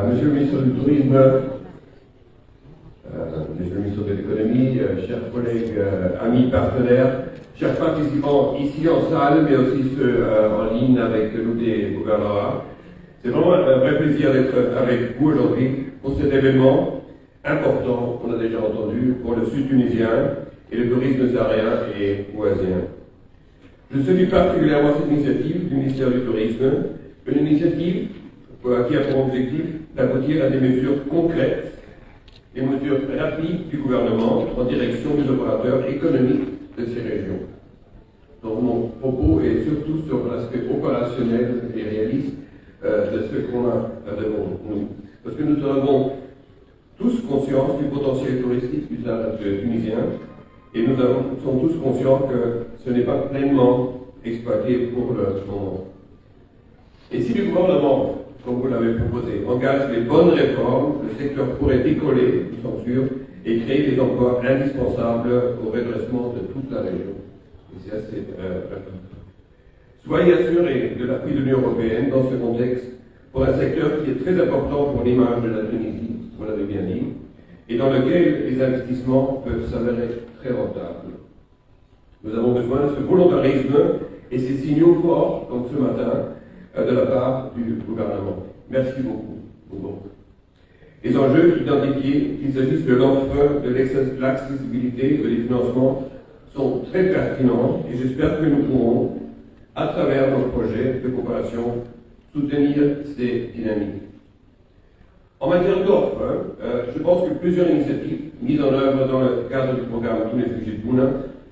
Monsieur le ministre du Tourisme, Monsieur le ministre de l'Économie, chers collègues, amis, partenaires, chers participants ici en salle, mais aussi ceux en ligne avec nous des gouvernements, c'est vraiment un vrai plaisir d'être avec vous aujourd'hui pour cet événement important, on a déjà entendu, pour le Sud tunisien et le tourisme saharien et oasien. Je salue particulièrement cette initiative du ministère du Tourisme, une initiative qui a pour objectif d'aboutir à des mesures concrètes, des mesures rapides du gouvernement en direction des opérateurs économiques de ces régions. Donc mon propos est surtout sur l'aspect opérationnel et réaliste de ce qu'on a devant nous. Parce que nous avons tous conscience du potentiel touristique du Sahara tunisien et nous sommes tous conscients que ce n'est pas pleinement exploité pour le moment. Et si le gouvernement, comme vous l'avez proposé, engage les bonnes réformes, le secteur pourrait décoller, nous sommes sûrs, et créer des emplois indispensables au redressement de toute la région. Et c'est assez rapide. Soyez assurés de l'appui de l'Union européenne dans ce contexte pour un secteur qui est très important pour l'image de la Tunisie, vous l'avez bien dit, et dans lequel les investissements peuvent s'avérer très rentables. Nous avons besoin de ce volontarisme et ces signaux forts, comme ce matin, de la part du gouvernement. Merci beaucoup. Les enjeux identifiés, qu'il s'agisse de l'offre, de l'accessibilité, de les financements, sont très pertinents et j'espère que nous pourrons, à travers nos projets de coopération, soutenir ces dynamiques. En matière d'offre, je pense que plusieurs initiatives mises en œuvre dans le cadre du programme Tous les sujets de Bouna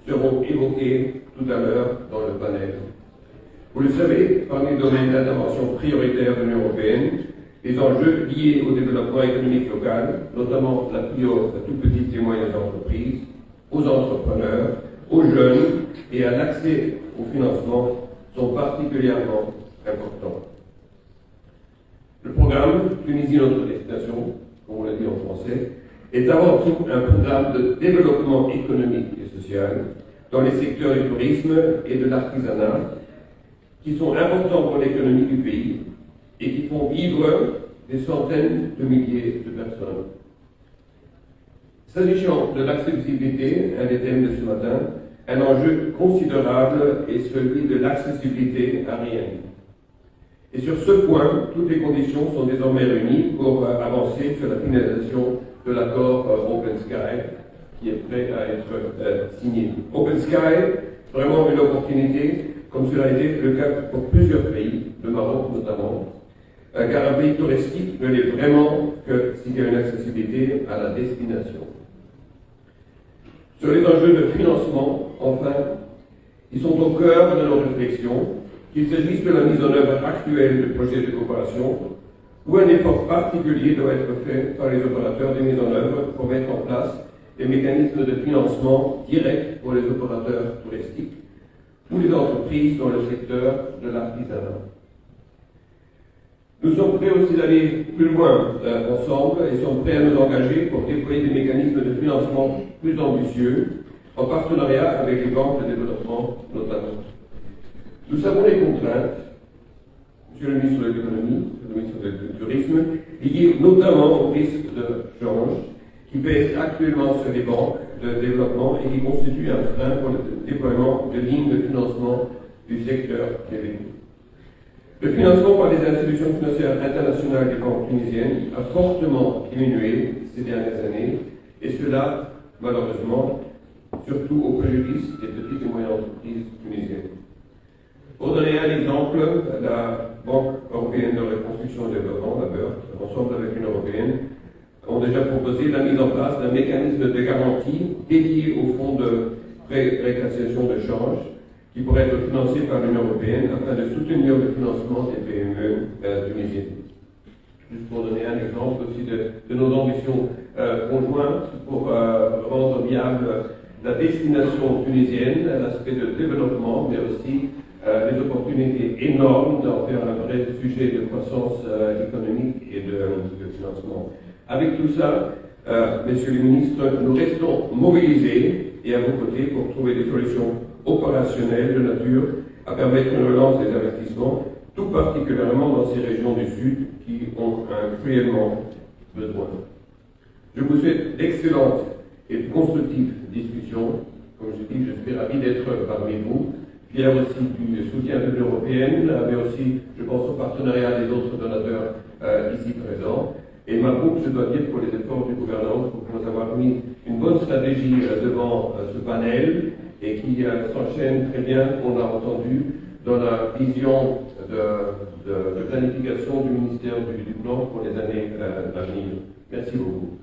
seront évoquées tout à l'heure dans le panel. Vous le savez, parmi les domaines d'intervention prioritaires de l'Union européenne, les enjeux liés au développement économique local, notamment l'appui aux toutes petites et moyennes entreprises, aux entrepreneurs, aux jeunes et à l'accès au financement sont particulièrement importants. Le programme Tunisie notre destination, comme on l'a dit en français, est avant tout un programme de développement économique et social dans les secteurs du tourisme et de l'artisanat, qui sont importants pour l'économie du pays et qui font vivre des centaines de milliers de personnes. S'agissant de l'accessibilité, un des thèmes de ce matin, un enjeu considérable est celui de l'accessibilité aérienne. Et sur ce point, toutes les conditions sont désormais réunies pour avancer sur la finalisation de l'accord Open Sky qui est prêt à être signé. Open Sky, vraiment une opportunité, comme cela a été le cas pour plusieurs pays, le Maroc notamment, car un pays touristique ne l'est vraiment que s'il y a une accessibilité à la destination. Sur les enjeux de financement, enfin, ils sont au cœur de nos réflexions, qu'il s'agisse de la mise en œuvre actuelle de projets de coopération, où un effort particulier doit être fait par les opérateurs de mise en œuvre pour mettre en place des mécanismes de financement directs pour les opérateurs touristiques ou les entreprises dans le secteur de l'artisanat. Nous sommes prêts aussi d'aller plus loin ensemble et sommes prêts à nous engager pour déployer des mécanismes de financement plus ambitieux, en partenariat avec les banques de développement notamment. Nous savons les contraintes, Monsieur le ministre de l'Économie, le ministre du Tourisme, liées notamment au risque de change qui pèse actuellement sur les banques de développement et qui constitue un frein pour le déploiement de lignes de financement du secteur privé. Le financement par les institutions financières internationales des banques tunisiennes a fortement diminué ces dernières années, et cela, malheureusement, surtout au préjudice des petites et moyennes entreprises tunisiennes. Pour donner un exemple, la Banque européenne de reconstruction et développement, la BERD, ensemble avec l'Union européenne, ont déjà proposé la mise en place d'un mécanisme de garantie dédié au fonds de récassation de change qui pourrait être financé par l'Union européenne afin de soutenir le financement des PME tunisiennes. Juste pour donner un exemple aussi de nos ambitions conjointes pour rendre viable la destination tunisienne, l'aspect de développement, mais aussi les opportunités énormes d'en faire un vrai sujet de croissance économique et de financement. Avec tout ça, messieurs les ministres, nous restons mobilisés et à vos côtés pour trouver des solutions opérationnelles de nature à permettre une relance des investissements tout particulièrement dans ces régions du Sud qui ont cruellement besoin. Je vous souhaite d'excellentes et de constructives discussions. Comme je dis, je suis ravi d'être parmi vous, fier aussi du soutien de l'Union européenne, mais aussi, je pense, au partenariat des autres donateurs ici présents. Et ma groupe, je dois dire, pour les efforts du gouvernement, pour nous avoir mis une bonne stratégie devant ce panel et qui s'enchaîne très bien, on a entendu, dans la vision de planification du ministère du Plan pour les années à venir. Merci beaucoup.